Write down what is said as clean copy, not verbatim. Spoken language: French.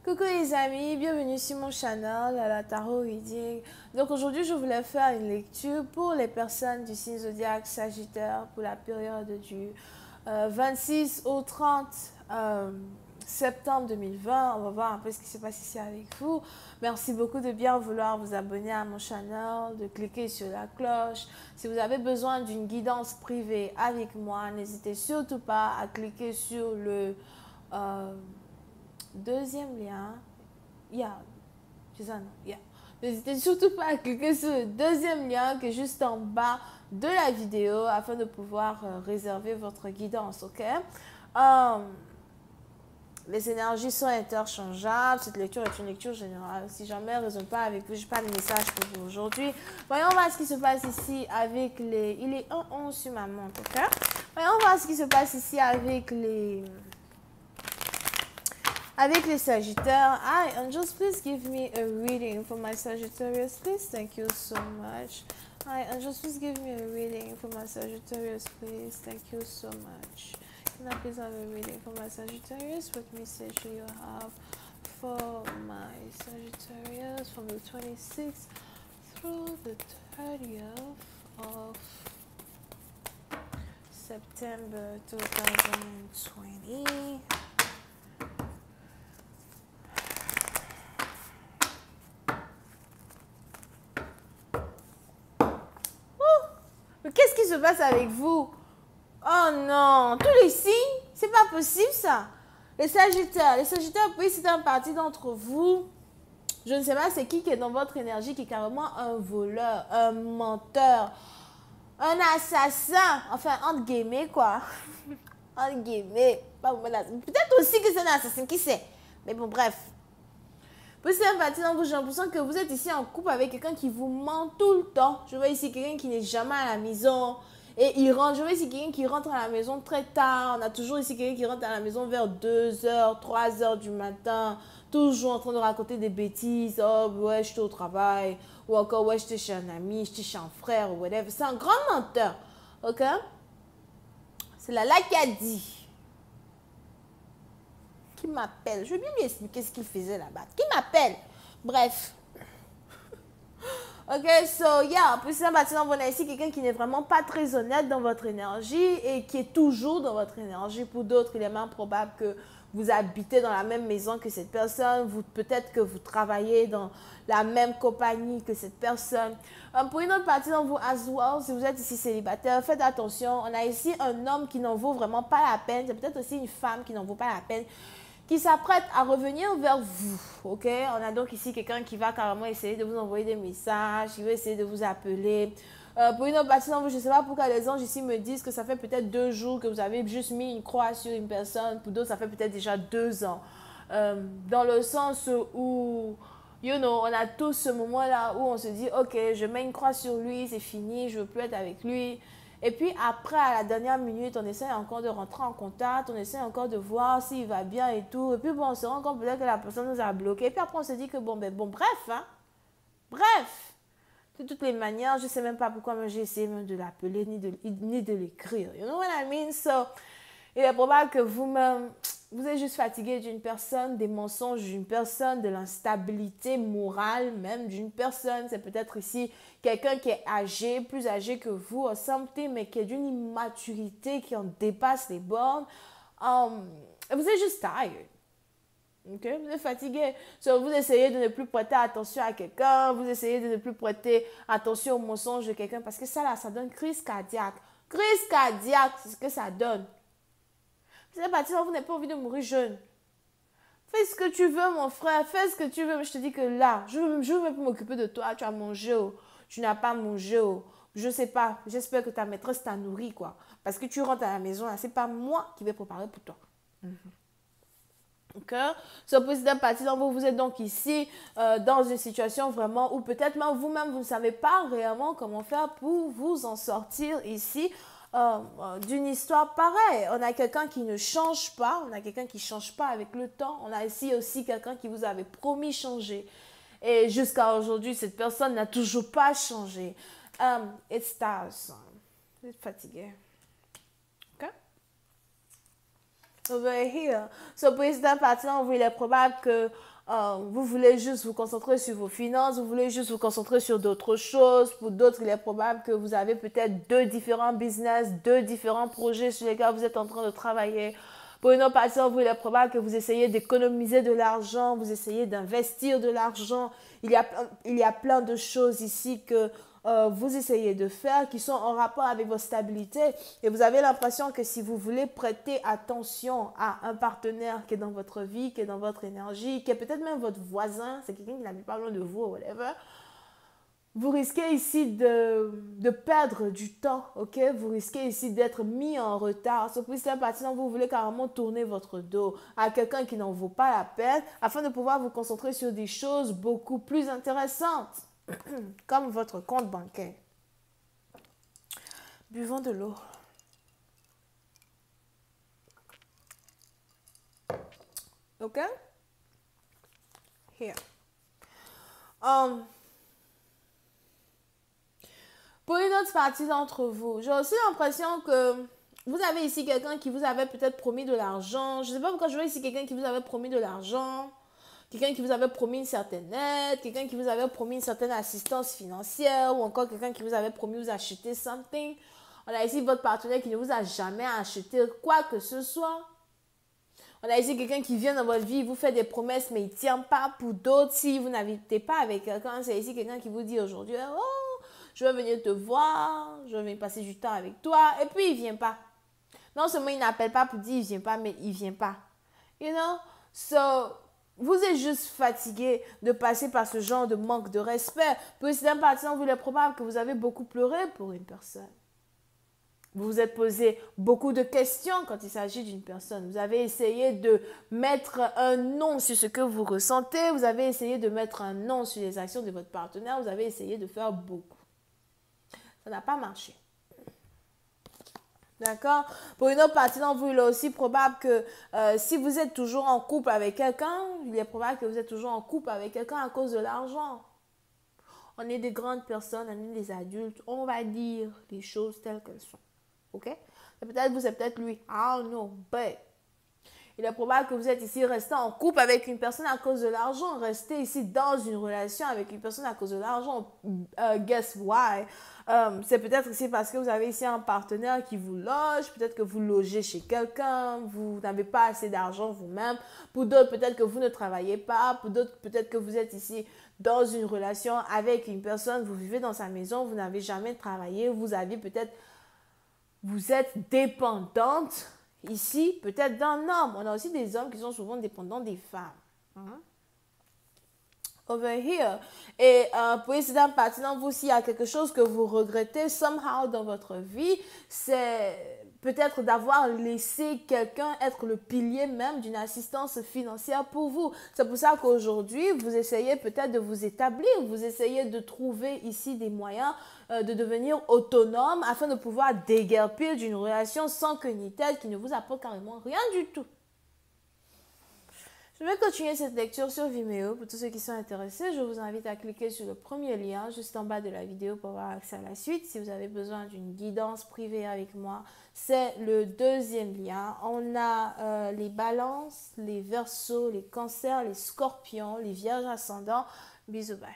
Coucou les amis, bienvenue sur mon channel à la Tarot Reading. Donc aujourd'hui je voulais faire une lecture pour les personnes du signe zodiaque Sagittaire pour la période du 26 au 30 septembre 2020. On va voir un peu ce qui se passe ici avec vous. Merci beaucoup de bien vouloir vous abonner à mon channel, de cliquer sur la cloche. Si vous avez besoin d'une guidance privée avec moi, n'hésitez surtout pas à cliquer sur le deuxième lien. C'est ça, non? N'hésitez surtout pas à cliquer sur le deuxième lien qui est juste en bas de la vidéo afin de pouvoir réserver votre guidance, ok? Les énergies sont interchangeables. Cette lecture est une lecture générale. Si jamais elle ne résonne pas avec vous, je n'ai pas de message pour vous aujourd'hui. Voyons voir ce qui se passe ici avec les... Il est 1-11 sur ma montre, ok? Voyons voir ce qui se passe ici avec les Sagittaires. Hi, angels, please give me a reading for my Sagittarius, please. Thank you so much. Hi, angels, please give me a reading for my Sagittarius, please. Thank you so much. Can I please have a reading for my Sagittarius? What message do you have for my Sagittarius from the 26th through the 30th of September 2020? Mais qu'est-ce qui se passe avec vous? Oh non, tous les signes, c'est pas possible ça. Les Sagittaires, puis c'est un parti d'entre vous. Je ne sais pas c'est qui est dans votre énergie, qui est carrément un voleur, un menteur, un assassin. Enfin, entre guillemets quoi. Entre guillemets. Peut-être aussi que c'est un assassin, qui sait. Mais bon, bref. Puis c'est un parti d'entre vous, j'ai l'impression que vous êtes ici en couple avec quelqu'un qui vous ment tout le temps. Je vois ici quelqu'un qui n'est jamais à la maison. Et il rentre, je vois ici quelqu'un qui rentre à la maison très tard. On a toujours ici quelqu'un qui rentre à la maison vers 2h, 3h du matin. Toujours en train de raconter des bêtises. Oh, ouais, j'étais au travail. Ou encore, ouais, j'étais chez un ami, j'étais chez un frère, ou whatever. C'est un grand menteur. Ok? C'est la qui a dit. Qui m'appelle? Je vais bien lui expliquer ce qu'il faisait là-bas. Qui m'appelle? Bref. Ok, so yeah, plus ça, maintenant, on a ici quelqu'un qui n'est vraiment pas très honnête dans votre énergie et qui est toujours dans votre énergie. Pour d'autres, il est même probable que vous habitez dans la même maison que cette personne, peut-être que vous travaillez dans la même compagnie que cette personne. Pour une autre partie d'entre vous, as well, si vous êtes ici célibataire, faites attention. On a ici un homme qui n'en vaut vraiment pas la peine. C'est peut-être aussi une femme qui n'en vaut pas la peine, qui s'apprête à revenir vers vous, ok? On a donc ici quelqu'un qui va carrément essayer de vous envoyer des messages, qui va essayer de vous appeler. Pour une autre partie d'entre vous, je ne sais pas pourquoi les anges ici me disent que ça fait peut-être 2 jours que vous avez juste mis une croix sur une personne. Pour d'autres, ça fait peut-être déjà 2 ans. Dans le sens où, you know, on a tous ce moment-là où on se dit, ok, je mets une croix sur lui, c'est fini, je ne veux plus être avec lui. Et puis après, à la dernière minute, on essaie encore de rentrer en contact, on essaie encore de voir s'il va bien et tout. Et puis bon, on se rend compte peut-être que la personne nous a bloqué. Et puis après, on se dit que bon, bref, hein. Bref. De toutes les manières, je ne sais même pas pourquoi j'ai essayé même de l'appeler ni de l'écrire. You know what I mean? So, il est probable que vous-même, vous êtes juste fatigué d'une personne, des mensonges d'une personne, de l'instabilité morale même d'une personne. C'est peut-être ici quelqu'un qui est âgé, plus âgé que vous, or something, mais qui est d'une immaturité qui en dépasse les bornes. Vous êtes juste tired. Okay? Vous êtes fatigué. So, vous essayez de ne plus prêter attention à quelqu'un, vous essayez de ne plus prêter attention aux mensonges de quelqu'un, parce que ça là, ça donne crise cardiaque. Crise cardiaque, c'est ce que ça donne. Vous êtes parti, vous n'avez pas envie de mourir jeune. Fais ce que tu veux, mon frère, fais ce que tu veux, mais je te dis que là, je veux même m'occuper de toi. Tu as mangé, oh. Tu n'as pas mangé, oh. Je sais pas, j'espère que ta maîtresse t'a nourri, quoi. Parce que tu rentres à la maison, là, c'est pas moi qui vais préparer pour toi. Ok? So, pour cette partie d'entre vous, vous êtes donc ici dans une situation vraiment où peut-être même vous-même, vous ne savez pas réellement comment faire pour vous en sortir ici d'une histoire pareille. On a quelqu'un qui ne change pas, on a quelqu'un qui ne change pas avec le temps. On a ici aussi quelqu'un qui vous avait promis changer. Et jusqu'à aujourd'hui, cette personne n'a toujours pas changé. It's stars. Vous êtes fatigué. Ok? Over here. So, pour certains partenaires, il est probable que vous voulez juste vous concentrer sur vos finances, vous voulez juste vous concentrer sur d'autres choses. Pour d'autres, il est probable que vous avez peut-être deux différents business, deux différents projets sur lesquels vous êtes en train de travailler. Pour une autre partenaire, il est probable que vous essayez d'économiser de l'argent, vous essayez d'investir de l'argent. Il y a plein de choses ici que vous essayez de faire qui sont en rapport avec votre stabilité et vous avez l'impression que si vous voulez prêter attention à un partenaire qui est dans votre vie, qui est dans votre énergie, qui est peut-être même votre voisin, c'est quelqu'un qui n'habite pas loin de vous ou whatever, vous risquez ici de perdre du temps, ok? Vous risquez ici d'être mis en retard. Sauf que c'est un parti dont vous voulez carrément tourner votre dos à quelqu'un qui n'en vaut pas la peine afin de pouvoir vous concentrer sur des choses beaucoup plus intéressantes. Comme votre compte bancaire. Buvons de l'eau. OK? Here. Pour une autre partie d'entre vous, j'ai aussi l'impression que vous avez ici quelqu'un qui vous avait peut-être promis de l'argent. Je ne sais pas pourquoi je vois ici quelqu'un qui vous avait promis de l'argent. Quelqu'un qui vous avait promis une certaine aide, quelqu'un qui vous avait promis une certaine assistance financière ou encore quelqu'un qui vous avait promis de vous acheter something. On a ici votre partenaire qui ne vous a jamais acheté quoi que ce soit. On a ici quelqu'un qui vient dans votre vie, il vous fait des promesses mais il ne tient pas. Pour d'autres, si vous n'habitez pas avec quelqu'un, c'est ici quelqu'un qui vous dit aujourd'hui, oh, je vais venir te voir, je vais venir passer du temps avec toi. Et puis il ne vient pas. Non seulement il n'appelle pas pour dire il ne vient pas, mais il ne vient pas. You know? So, vous êtes juste fatigué de passer par ce genre de manque de respect. Pour certains partisans, il est probable que vous avez beaucoup pleuré pour une personne. Vous vous êtes posé beaucoup de questions quand il s'agit d'une personne. Vous avez essayé de mettre un nom sur ce que vous ressentez. Vous avez essayé de mettre un nom sur les actions de votre partenaire. Vous avez essayé de faire beaucoup. Ça n'a pas marché. D'accord? Pour une autre partie d'entre vous, il est aussi probable que si vous êtes toujours en couple avec quelqu'un, il est probable que vous êtes toujours en couple avec quelqu'un à cause de l'argent. On est des grandes personnes, on est des adultes, on va dire les choses telles qu'elles sont. OK? C'est peut-être vous, c'est peut-être lui. I don't know, but il est probable que vous êtes ici resté en couple avec une personne à cause de l'argent, resté ici dans une relation avec une personne à cause de l'argent. Guess why? C'est peut-être ici parce que vous avez ici un partenaire qui vous loge, peut-être que vous logez chez quelqu'un, vous n'avez pas assez d'argent vous-même. Pour d'autres, peut-être que vous ne travaillez pas. Pour d'autres, peut-être que vous êtes ici dans une relation avec une personne, vous vivez dans sa maison, vous n'avez jamais travaillé, vous êtes dépendante. Ici, peut-être d'un homme. On a aussi des hommes qui sont souvent dépendants des femmes. Over here. Et pour essayer d'un partenaire, vous, s'il y a quelque chose que vous regrettez somehow dans votre vie, c'est peut-être d'avoir laissé quelqu'un être le pilier même d'une assistance financière pour vous. C'est pour ça qu'aujourd'hui, vous essayez peut-être de vous établir, vous essayez de trouver ici des moyens de devenir autonome afin de pouvoir déguerpir d'une relation sans queue ni tête qui ne vous apporte carrément rien du tout. Je vais continuer cette lecture sur Vimeo. Pour tous ceux qui sont intéressés, je vous invite à cliquer sur le premier lien juste en bas de la vidéo pour avoir accès à la suite. Si vous avez besoin d'une guidance privée avec moi, c'est le deuxième lien. On a les balances, les verseaux, les cancers, les scorpions, les vierges ascendants. Bisous, bye.